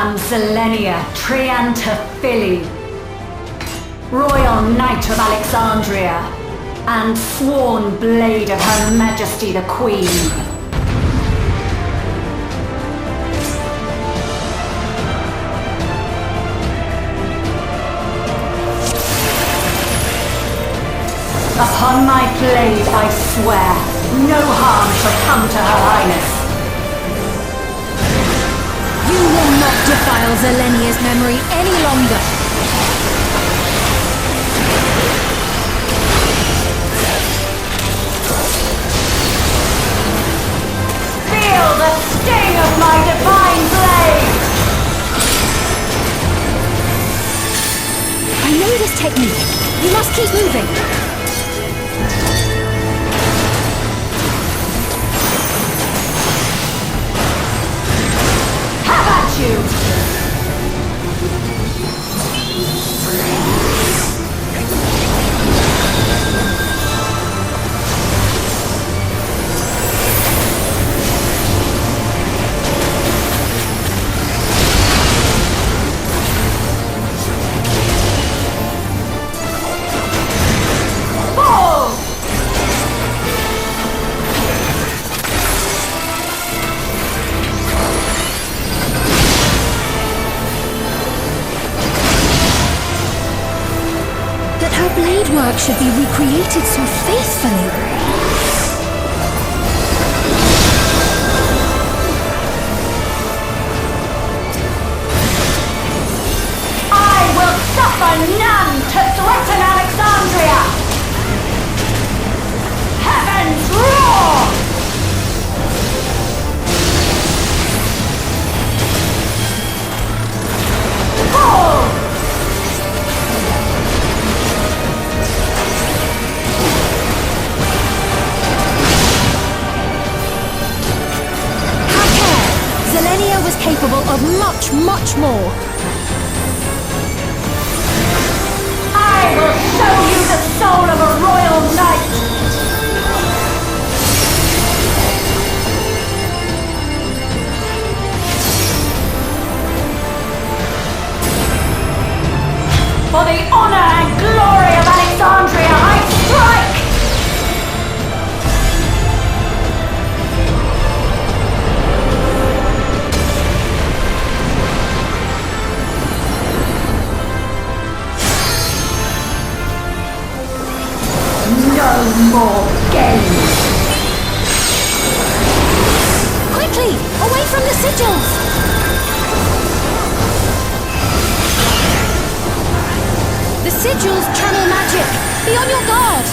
am Zelenia Triantaphili, Royal Knight of Alexandria, and sworn blade of Her Majesty the Queen. Upon my blade I swear, no harm shall come to Her Highness. You will not defile Zelenia's memory any longer. Feel the sting of my divine blade! I know this technique. You must keep moving. You. Blade work should be recreated so faithfully. I will suffer none to threaten Alexandria! Heavens roar! Capable of much, much more. I will show you the soul of a royal knight! For the honor and glory of Alexandria, I strike! No more games! Quickly! Away from the sigils! The sigils channel magic! Be on your guard!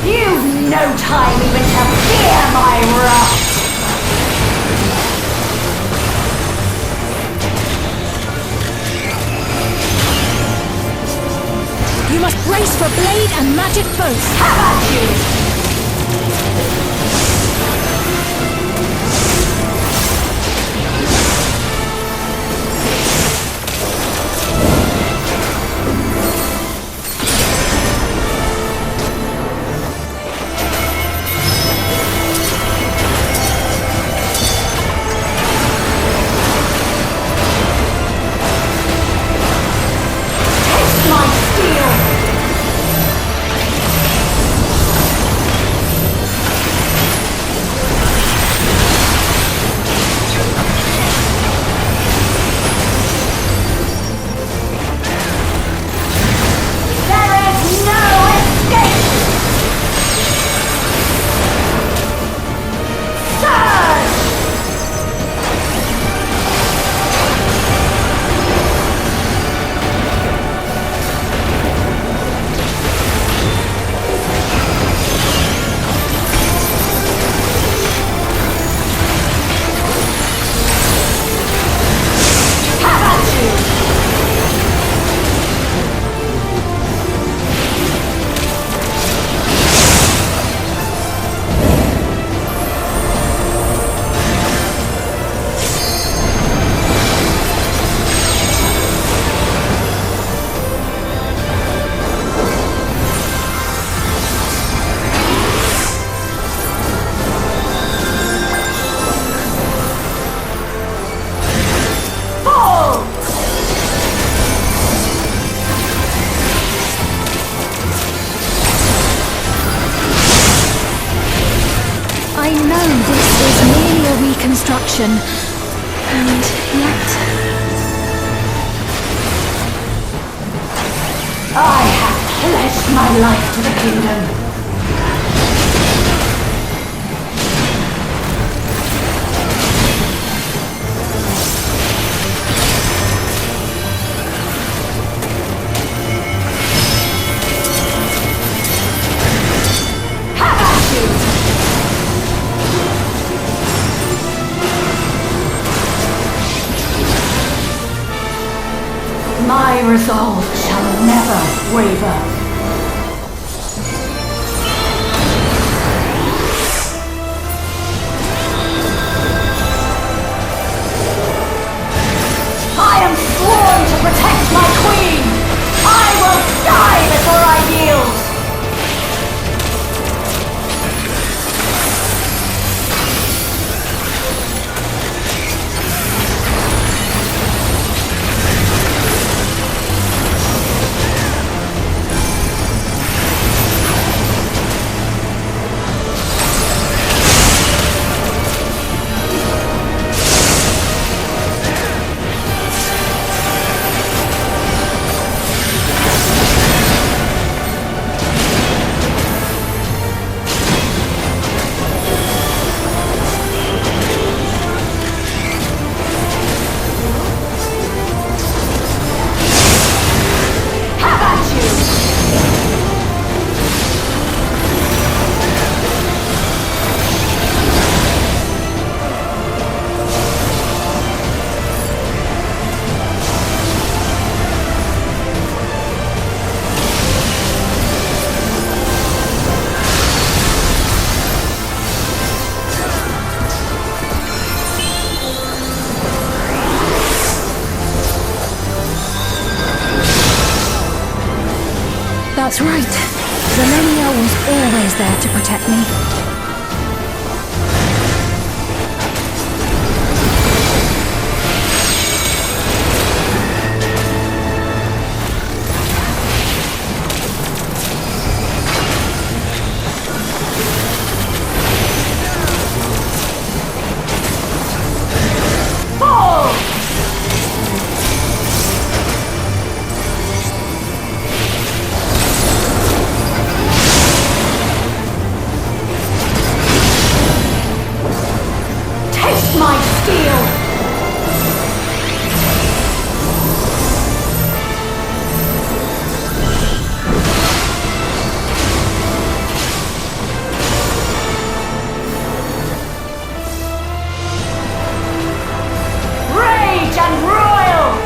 You've no time even to fear my wrath! You must brace for blade and magic both. How about you? Taste my steel! devotion. And yet... I have pledged my life to the kingdom. My resolve shall never waver. I am sworn to protect my queen! I will die before I yield! That's right. Zelenia was always there to protect me. My steel! Rage and royal!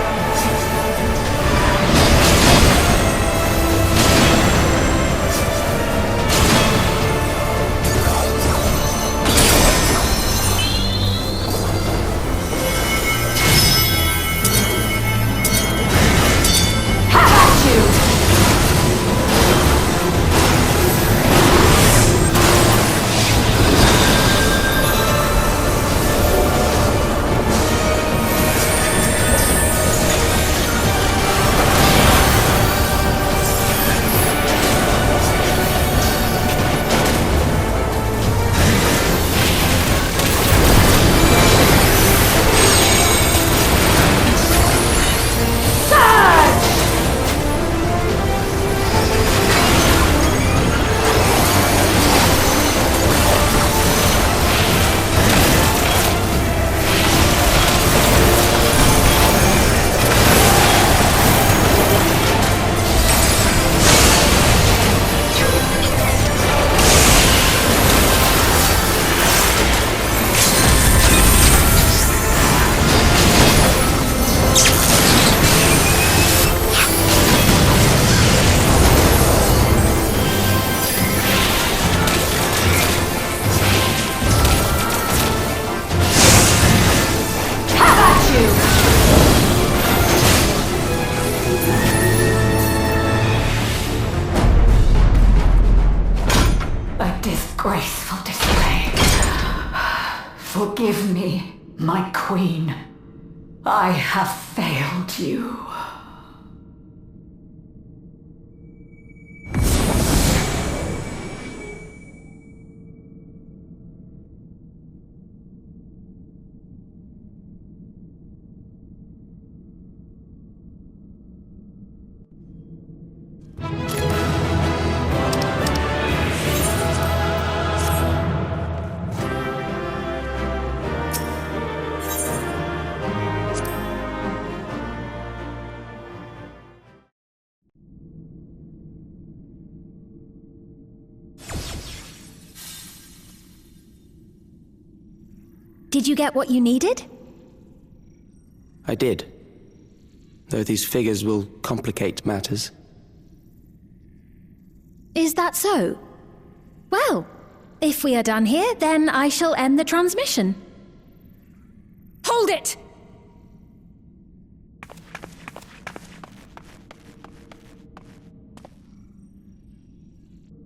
Disgraceful display. Forgive me, my queen. I have failed you. Did you get what you needed? I did. Though these figures will complicate matters. Is that so? Well, if we are done here, then I shall end the transmission. Hold it!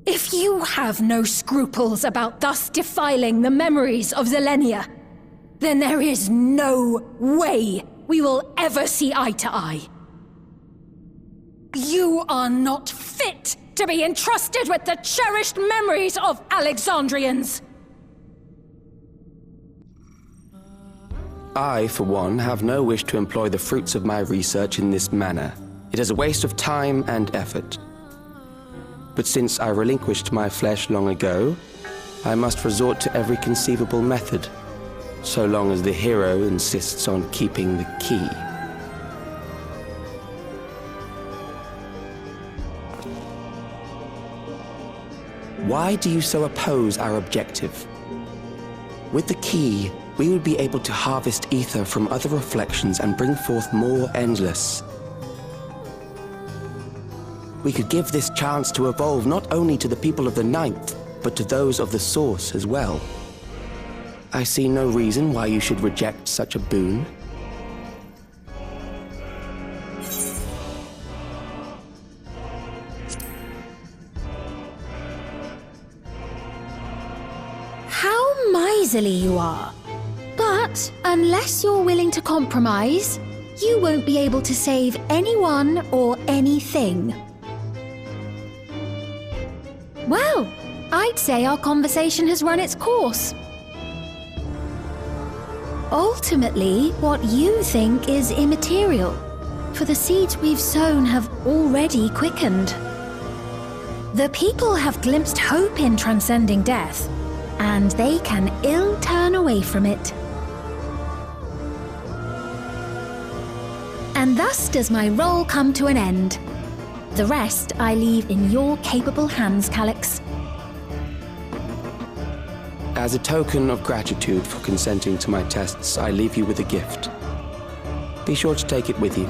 If you have no scruples about thus defiling the memories of Zelenia, then there is no way we will ever see eye to eye. You are not fit to be entrusted with the cherished memories of Alexandrians. I, for one, have no wish to employ the fruits of my research in this manner. It is a waste of time and effort. But since I relinquished my flesh long ago, I must resort to every conceivable method, so long as the hero insists on keeping the key. Why do you so oppose our objective? With the key, we would be able to harvest ether from other reflections and bring forth more endless. We could give this chance to evolve not only to the people of the Ninth, but to those of the Source as well. I see no reason why you should reject such a boon. How miserly you are. But unless you're willing to compromise, you won't be able to save anyone or anything. Well, I'd say our conversation has run its course. Ultimately, what you think is immaterial, for the seeds we've sown have already quickened. The people have glimpsed hope in transcending death, and they can ill turn away from it. And thus does my role come to an end. The rest I leave in your capable hands, Calyx. As a token of gratitude for consenting to my tests, I leave you with a gift. Be sure to take it with you.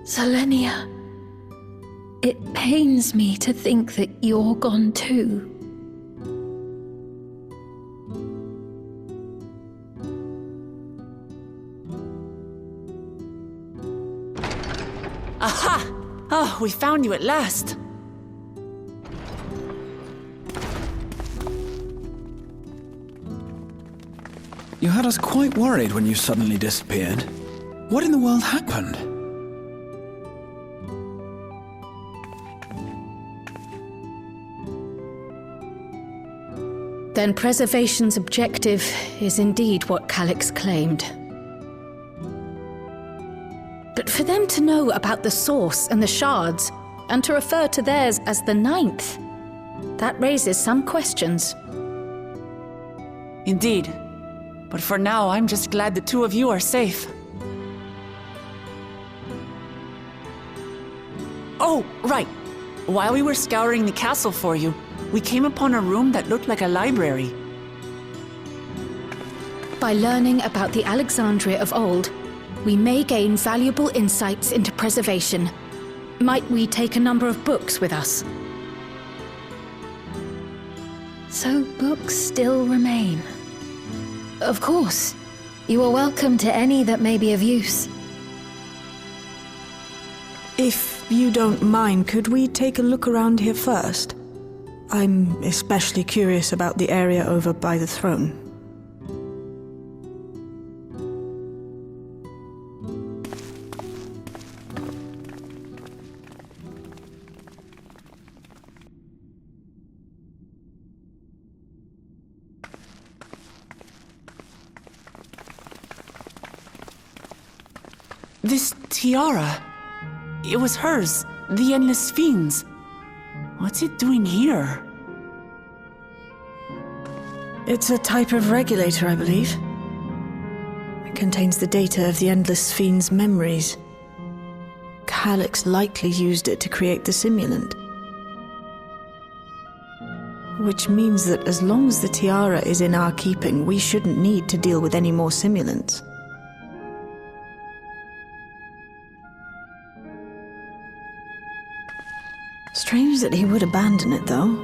Zelenia, it pains me to think that you're gone too. Aha! Oh, we found you at last. You had us quite worried when you suddenly disappeared. What in the world happened? Then preservation's objective is indeed what Calyx claimed. But for them to know about the Source and the Shards, and to refer to theirs as the Ninth, that raises some questions. Indeed. But for now, I'm just glad the two of you are safe. Oh, right. While we were scouring the castle for you, we came upon a room that looked like a library. by learning about the Alexandria of old, we may gain valuable insights into preservation. Might we take a number of books with us? So books still remain. Of course. You are welcome to any that may be of use. If you don't mind, could we take a look around here first? I'm especially curious about the area over by the throne. This tiara. It was hers. The Endless Fiend's. What's it doing here? It's a type of regulator, I believe. It contains the data of the Endless Fiend's memories. Calyx likely used it to create the simulant. Which means that as long as the tiara is in our keeping, we shouldn't need to deal with any more simulants. Strange that he would abandon it, though.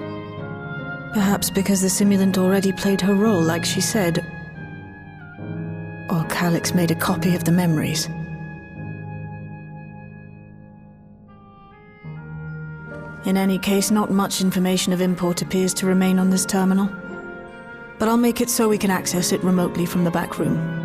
Perhaps because the simulant already played her role, like she said. Or Calyx made a copy of the memories. In any case, not much information of import appears to remain on this terminal. But I'll make it so we can access it remotely from the back room.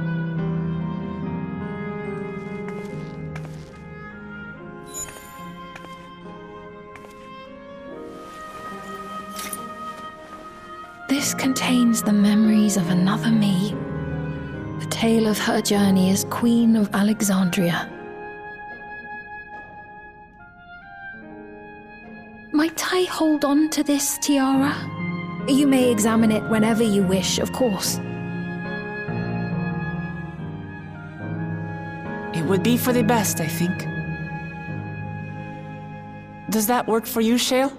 This contains the memories of another me. The tale of her journey as Queen of Alexandria. Might I hold on to this tiara? You may examine it whenever you wish, of course. It would be for the best, I think. Does that work for you, Shale?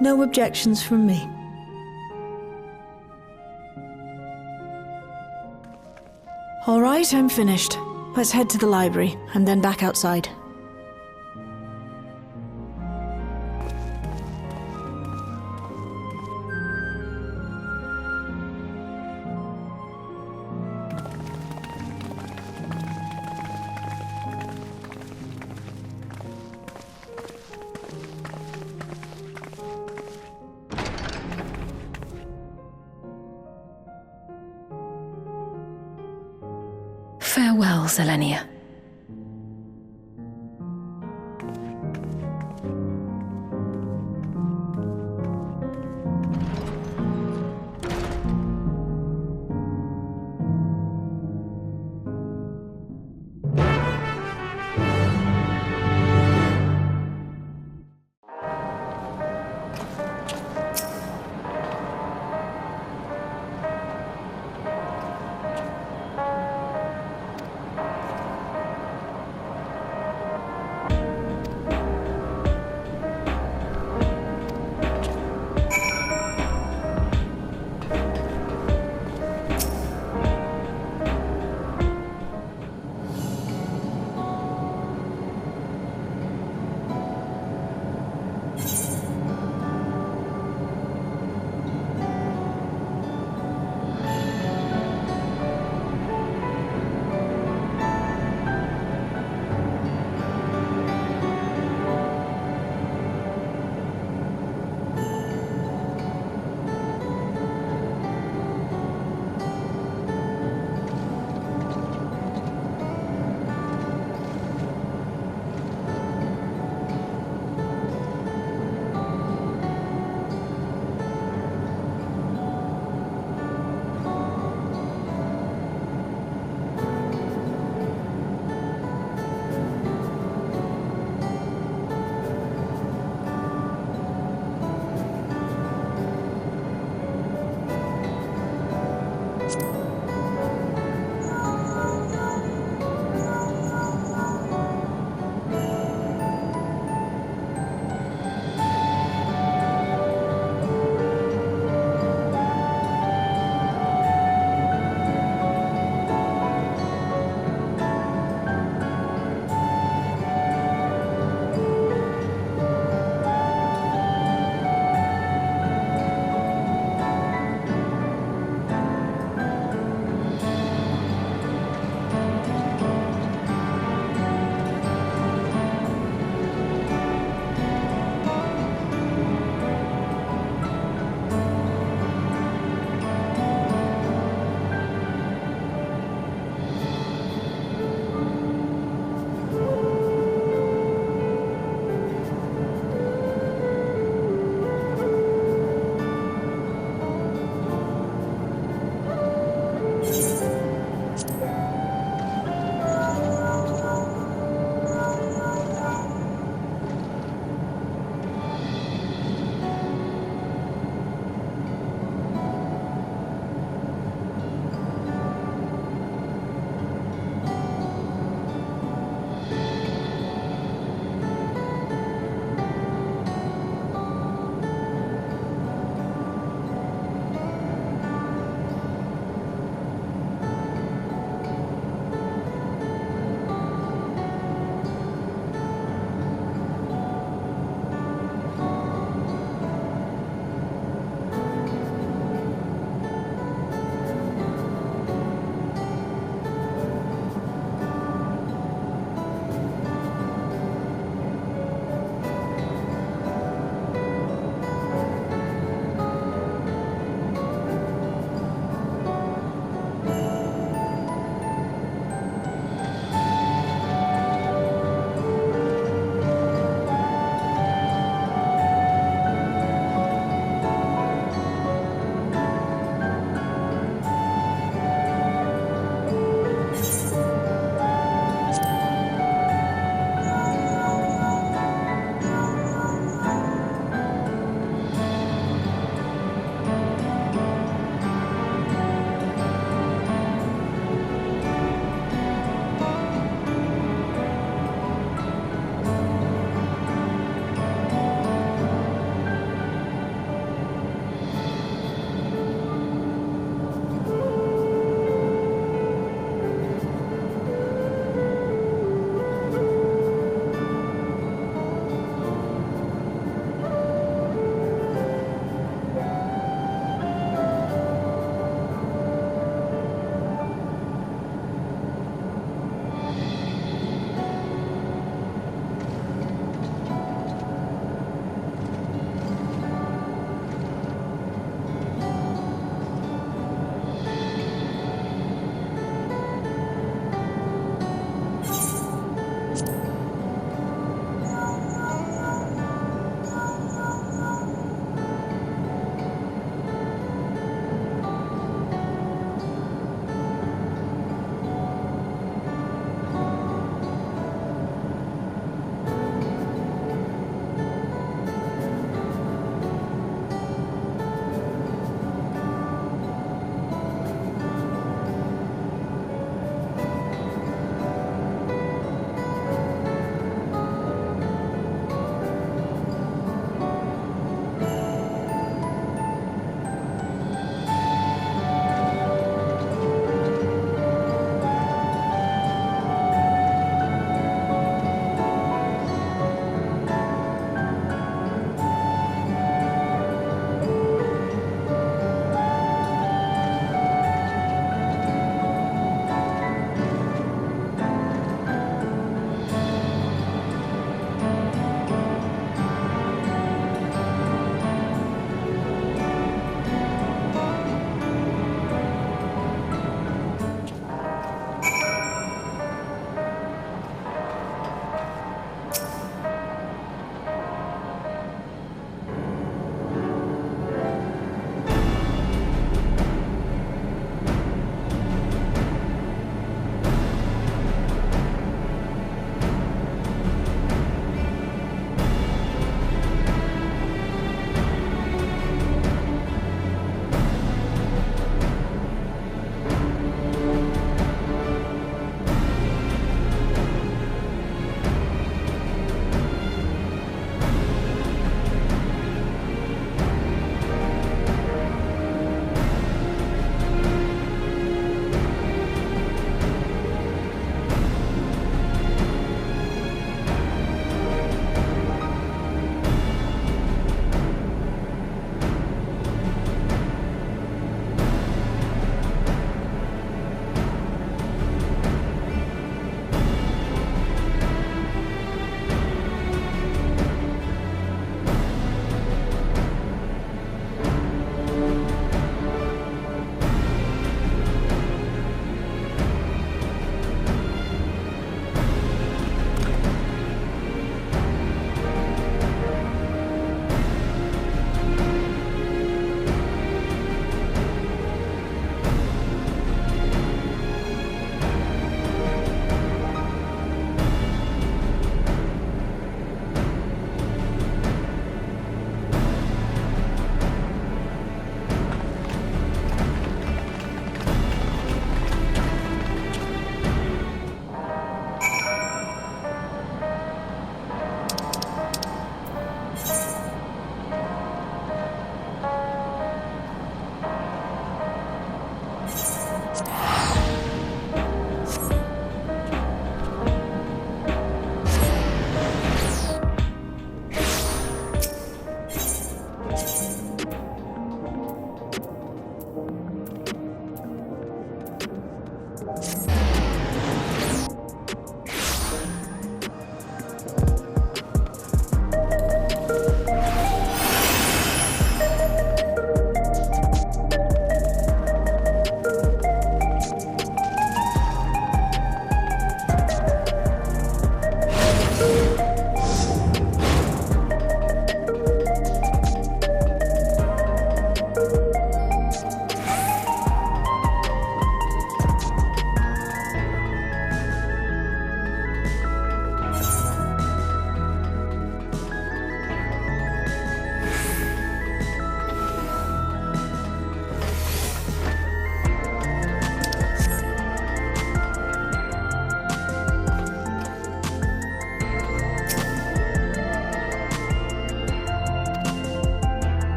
No objections from me. All right, I'm finished. Let's head to the library, and then back outside. Farewell, Selenia.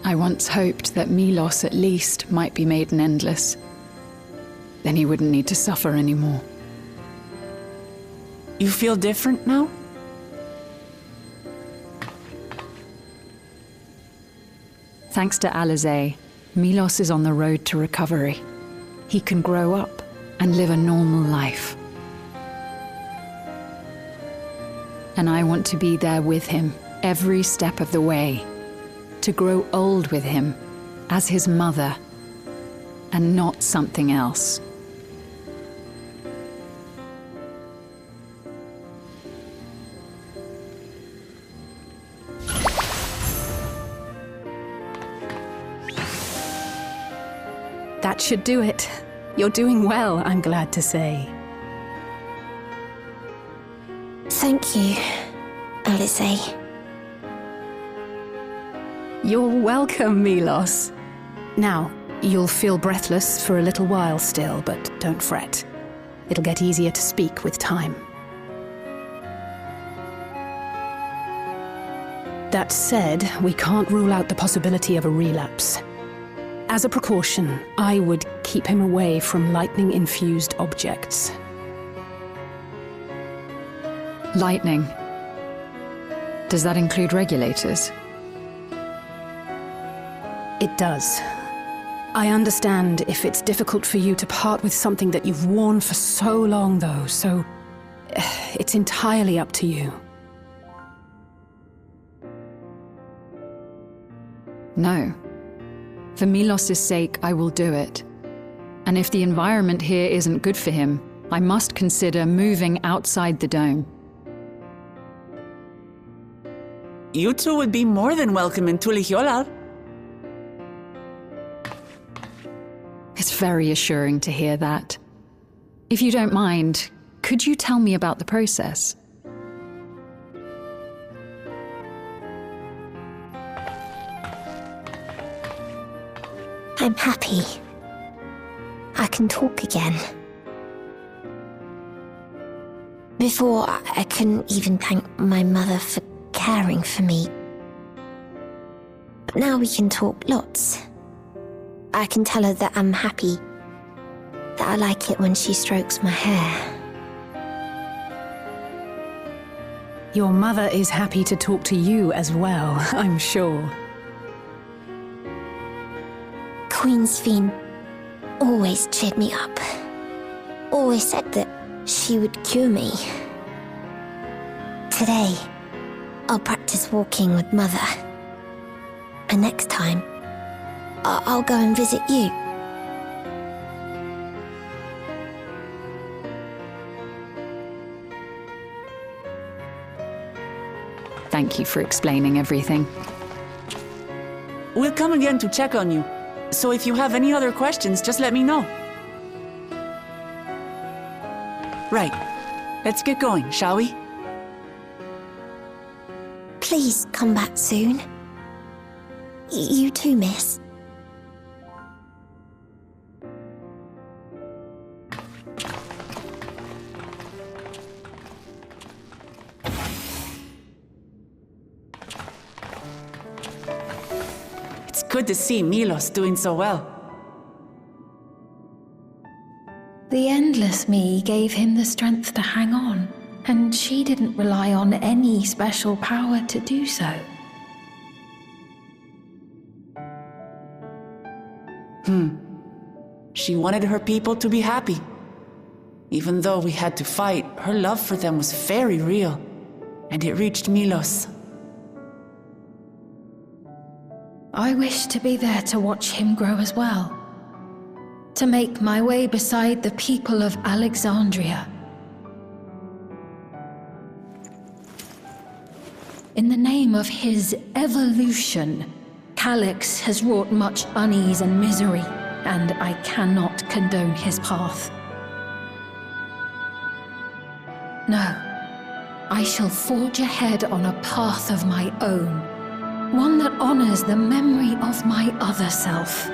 I once hoped that Milos at least might be made an endless. Then he wouldn't need to suffer anymore. You feel different now? Thanks to Alizé, Milos is on the road to recovery. He can grow up and live a normal life. And I want to be there with him every step of the way. To grow old with him as his mother and not something else. That should do it. You're doing well, I'm glad to say. Thank you, Alizé. You're welcome, Milos. Now, you'll feel breathless for a little while still, but don't fret. It'll get easier to speak with time. That said, we can't rule out the possibility of a relapse. As a precaution, I would keep him away from lightning-infused objects. Lightning. Does that include regulators? It does. I understand if it's difficult for you to part with something that you've worn for so long, though, so it's entirely up to you. No. For Milos' sake, I will do it. And if the environment here isn't good for him, I must consider moving outside the dome. You two would be more than welcome in Tulihiolar. It's very assuring to hear that. If you don't mind, could you tell me about the process? I'm happy. I can talk again. Before, I couldn't even thank my mother for caring for me. But now we can talk lots. I can tell her that I'm happy, that I like it when she strokes my hair. Your mother is happy to talk to you as well, I'm sure. Queen Sphene always cheered me up. Always said that she would cure me. Today, I'll practice walking with Mother. And next time, I'll go and visit you. Thank you for explaining everything. We'll come again to check on you. So if you have any other questions, just let me know. Right. Let's get going, shall we? Please come back soon. You too, miss. It's good to see Milos doing so well. The Endless Me gave him the strength to hang on, and she didn't rely on any special power to do so. She wanted her people to be happy. Even though we had to fight, her love for them was very real, and it reached Milos. I wish to be there to watch him grow as well. To make my way beside the people of Alexandria. In the name of his evolution, Calyx has wrought much unease and misery, and I cannot condone his path. No, I shall forge ahead on a path of my own, one that honors the memory of my other self.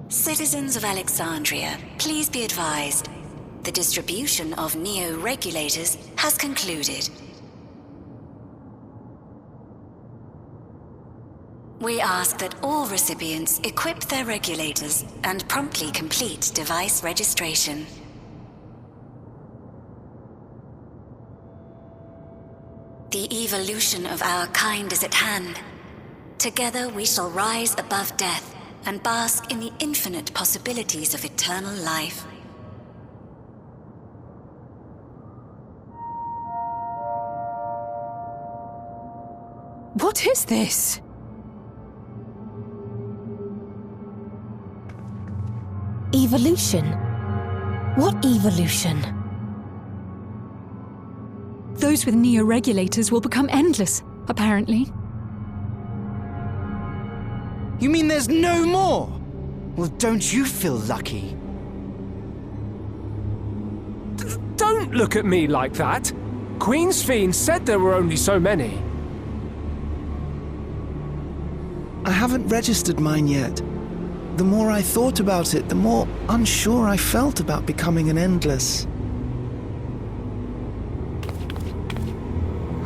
Citizens of Alexandria, please be advised. The distribution of neo-regulators has concluded. We ask that all recipients equip their regulators and promptly complete device registration. The evolution of our kind is at hand. Together we shall rise above death and bask in the infinite possibilities of eternal life. What is this? Evolution? What evolution? Those with neo-regulators will become endless, apparently. You mean there's no more? Well, don't you feel lucky? Don't look at me like that. Queen's Fiend said there were only so many. I haven't registered mine yet. The more I thought about it, the more unsure I felt about becoming an Endless.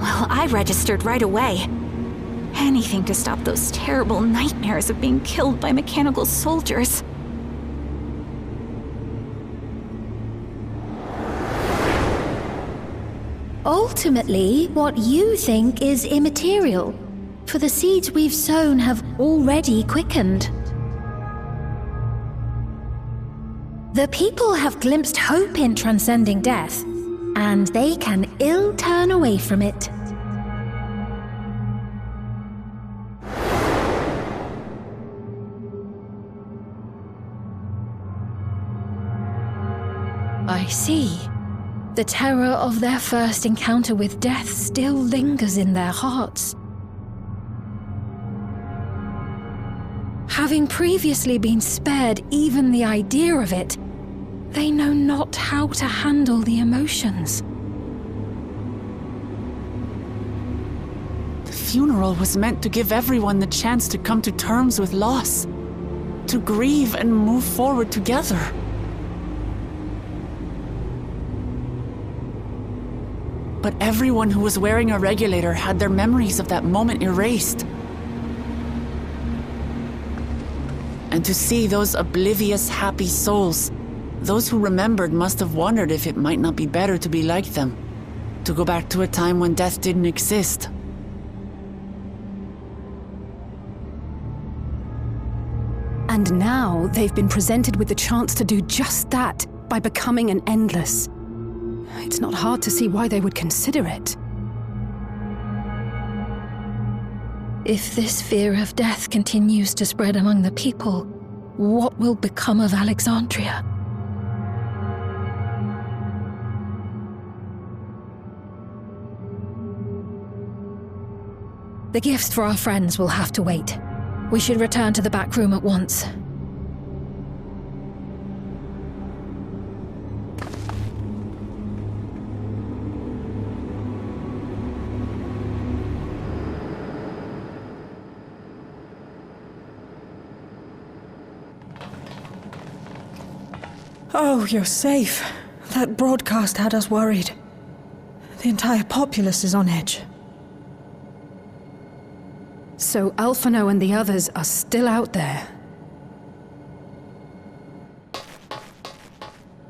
Well, I registered right away. Anything to stop those terrible nightmares of being killed by mechanical soldiers. Ultimately, what you think is immaterial, for the seeds we've sown have already quickened. The people have glimpsed hope in transcending death, and they can ill turn away from it. I see. The terror of their first encounter with death still lingers in their hearts. Having previously been spared even the idea of it, they know not how to handle the emotions. The funeral was meant to give everyone the chance to come to terms with loss, to grieve and move forward together. But everyone who was wearing a regulator had their memories of that moment erased. And to see those oblivious, happy souls, those who remembered must have wondered if it might not be better to be like them, to go back to a time when death didn't exist. And now they've been presented with the chance to do just that by becoming an Endless. It's not hard to see why they would consider it. If this fear of death continues to spread among the people, what will become of Alexandria? The gifts for our friends will have to wait. We should return to the back room at once. Oh, you're safe. That broadcast had us worried. The entire populace is on edge. So Alphino and the others are still out there.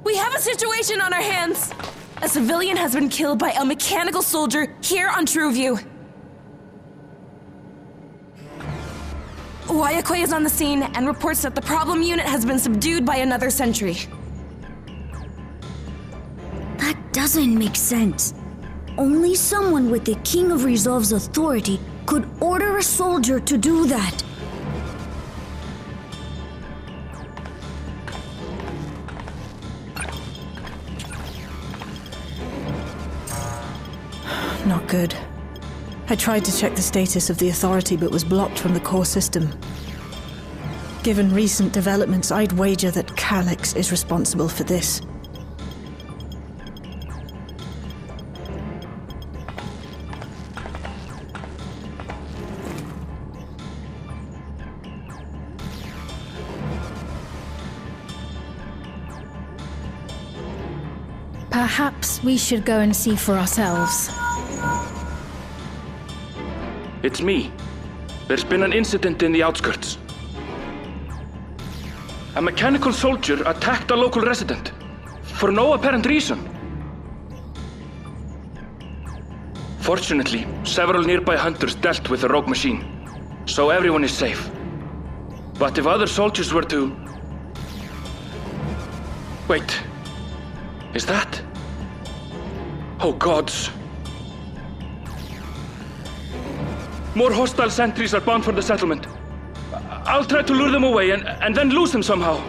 We have a situation on our hands! A civilian has been killed by a mechanical soldier here on Trueview. Wayakwe is on the scene and reports that the problem unit has been subdued by another sentry. That doesn't make sense. Only someone with the King of Resolve's authority could order a soldier to do that. Not good. I tried to check the status of the authority but was blocked from the core system. Given recent developments, I'd wager that Calyx is responsible for this. Perhaps we should go and see for ourselves. It's me. There's been an incident in the outskirts. A mechanical soldier attacked a local resident, for no apparent reason. Fortunately, several nearby hunters dealt with the rogue machine, so everyone is safe. But if other soldiers were to... Wait. Is that... Oh gods. More hostile sentries are bound for the settlement. I'll try to lure them away and then lose them somehow.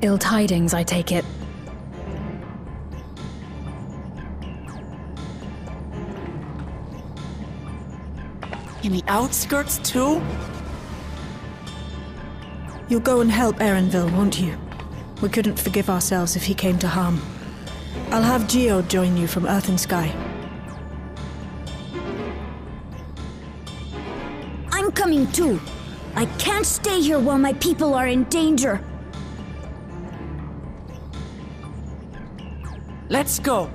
Ill tidings, I take it. In the outskirts too? You'll go and help Erenville, won't you? We couldn't forgive ourselves if he came to harm. I'll have Geo join you from Earth and Sky. I'm coming too. I can't stay here while my people are in danger. Let's go.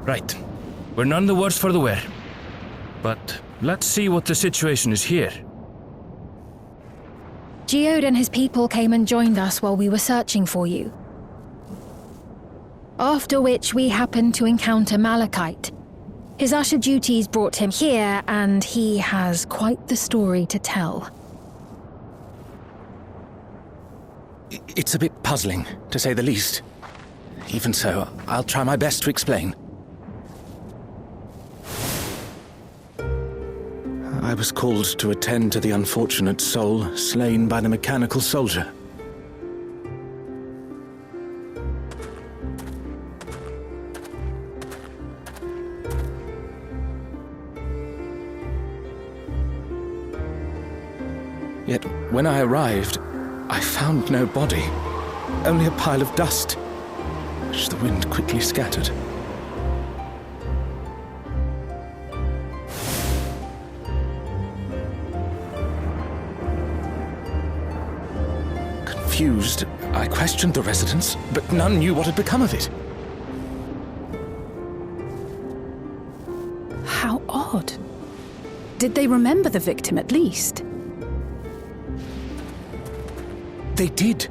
Right. We're none the worse for the wear. But let's see what the situation is here. Geode and his people came and joined us while we were searching for you. After which we happened to encounter Malachite. His usher duties brought him here, and he has quite the story to tell. It's a bit puzzling, to say the least. Even so, I'll try my best to explain. I was called to attend to the unfortunate soul slain by the mechanical soldier. Yet, when I arrived, I found no body, only a pile of dust, which the wind quickly scattered. Confused, I questioned the residents, but none knew what had become of it. How odd. Did they remember the victim at least? They did.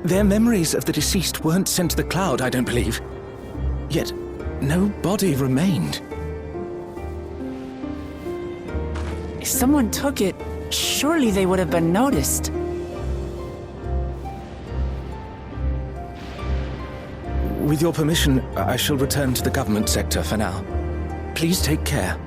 Their memories of the deceased weren't sent to the cloud, I don't believe. Yet, no body remained. If someone took it, surely they would have been noticed. With your permission, I shall return to the government sector for now. Please take care.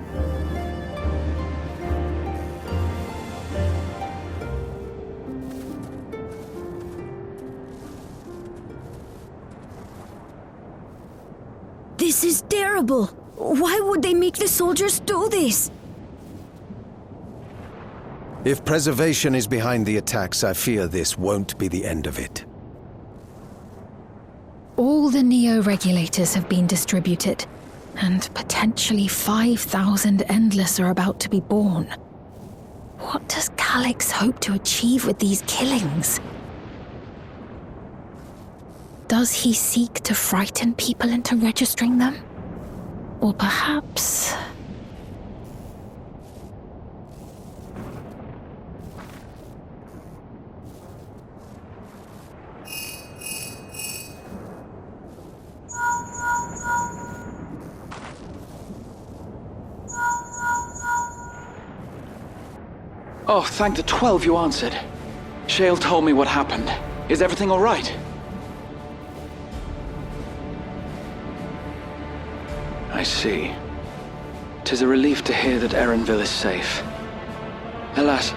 This is terrible. Why would they make the soldiers do this? If preservation is behind the attacks, I fear this won't be the end of it. All the Neo-regulators have been distributed, and potentially 5,000 Endless are about to be born. What does Calyx hope to achieve with these killings? Does he seek to frighten people into registering them? Or perhaps... Oh, thank the 12 you answered. Shale told me what happened. Is everything all right? I see. 'Tis a relief to hear that Erenville is safe. Alas,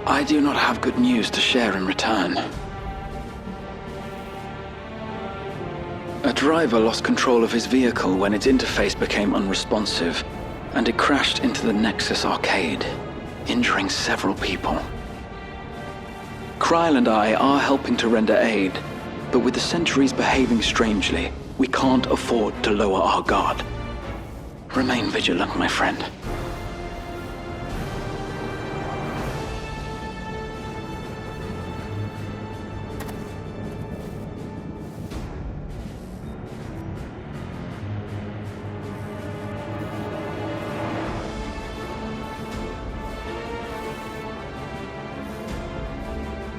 I do not have good news to share in return. A driver lost control of his vehicle when its interface became unresponsive, and it crashed into the Nexus arcade, injuring several people. Kryl and I are helping to render aid, but with the sentries behaving strangely, we can't afford to lower our guard. Remain vigilant, my friend.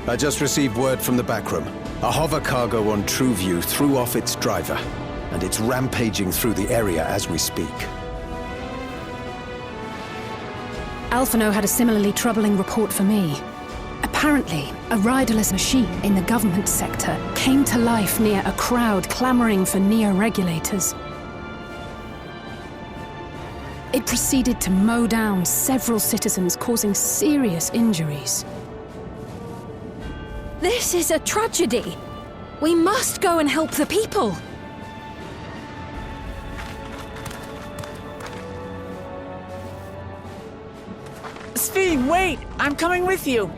I just received word from the backroom. A hover cargo on TrueView threw off its driver, and it's rampaging through the area as we speak. Alphino had a similarly troubling report for me. Apparently, a riderless machine in the government sector came to life near a crowd clamoring for Neo-regulators. It proceeded to mow down several citizens, causing serious injuries. This is a tragedy. We must go and help the people. Speed, wait! I'm coming with you!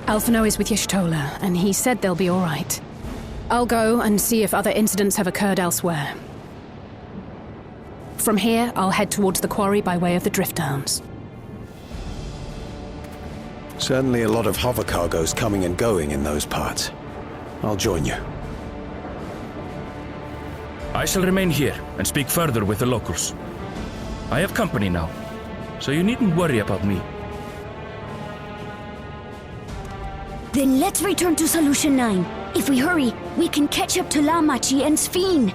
Alphino is with Y'shtola, and he said they'll be all right. I'll go and see if other incidents have occurred elsewhere. From here, I'll head towards the quarry by way of the Drift Downs. Certainly a lot of hover cargoes coming and going in those parts. I'll join you. I shall remain here and speak further with the locals. I have company now, so you needn't worry about me. Then let's return to Solution 9. If we hurry, we can catch up to Lamachi and Sphene.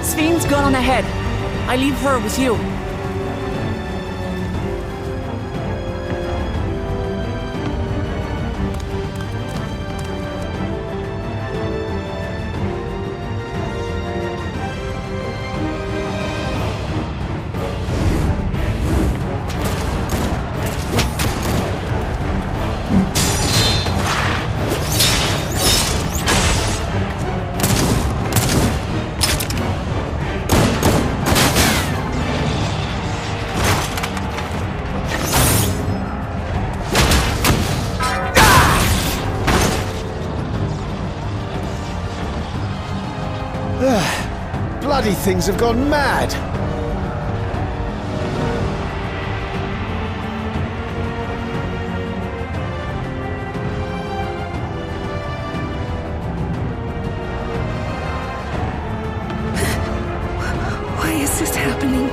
Sphene's gone on ahead. I leave her with you. Bloody things have gone mad! Why is this happening?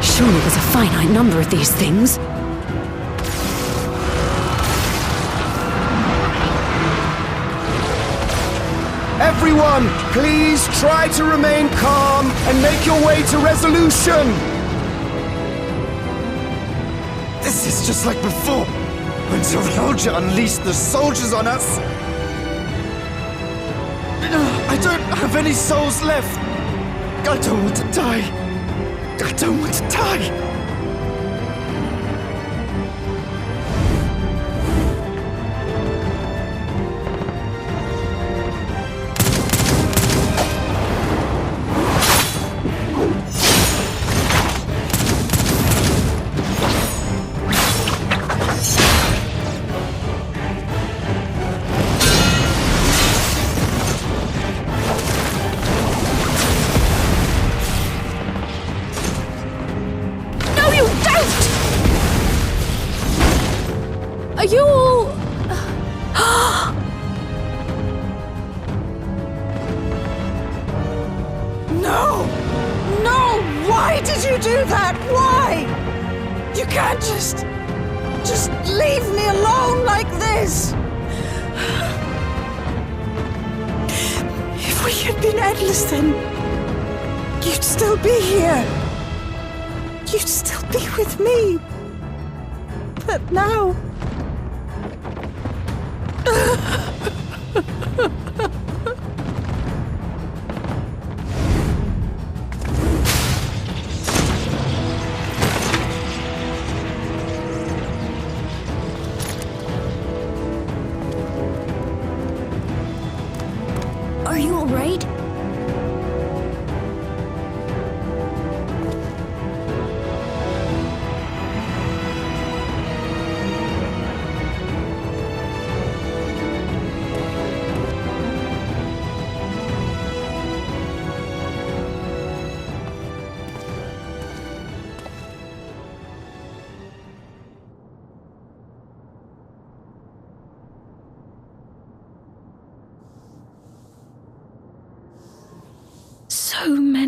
Surely there's a finite number of these things. Everyone, please try to remain calm and make your way to resolution! This is just like before, when Zeralja unleashed the soldiers on us. I don't have any souls left. I don't want to die. I don't want to die. Are you all... No! No! Why did you do that? Why? You can't just leave me alone like this! If we had been endless then, you'd still be here. You'd still be with me. But now... Are you all right?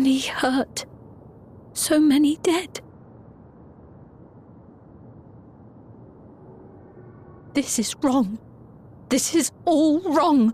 many hurt. So many dead. This is wrong. This is all wrong.